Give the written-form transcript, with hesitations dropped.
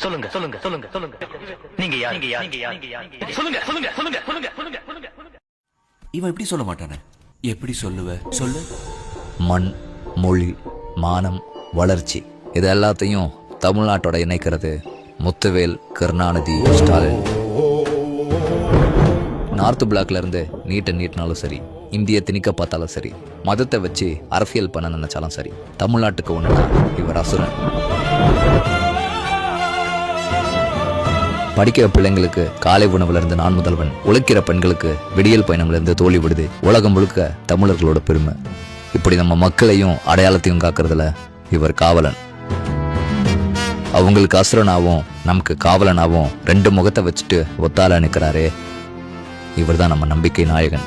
சொல்லுங்க சொல்லுங்க சொல்லுங்க சொல்லுங்க. நீங்க யார்? நீங்க யார்? நீங்க யார்? சொல்லுங்க சொல்லுங்க சொல்லுங்க சொல்லுங்க சொல்லுங்க சொல்லுங்க. இவன் எப்படி சொல்ல மாட்டானே? எப்படி சொல்லுவ? சொல்லு. மண், மொழி, மானம், வளர்ச்சி இது எல்லாத்தையும் தமிழ்நாட்டோட இணைக்கிறது முத்துவேல், கருணாநிதி, ஸ்டாலின். நார்த் பிளாக்ல இருந்து நீட்டினாலும் சரி, இந்திய திணிக்க பார்த்தாலும் சரி, மதத்தை வச்சு அரசியல் பண்ண நினைச்சாலும் சரி, தமிழ்நாட்டுக்கு ஒண்ணுதான் இவர் அசுரன். படிக்கிற பிள்ளைங்களுக்கு காலை உணவுல இருந்து நான் முதல்வன், உழைக்கிற பெண்களுக்கு விடியல் பயணம்ல இருந்து தோழி விடுது. உலகம் முழுக்க தமிழர்களோட பெருமை. இப்படி நம்ம மக்களையும் அடையாளத்தையும் காக்குறதுல இவர் காவலன். அவங்களுக்கு அசுரனாவும் நமக்கு காவலனாவும் ரெண்டு முகத்தை வச்சுட்டு ஒத்தால நிற்கிறாரே, இவர் தான் நம்ம நம்பிக்கை நாயகன்.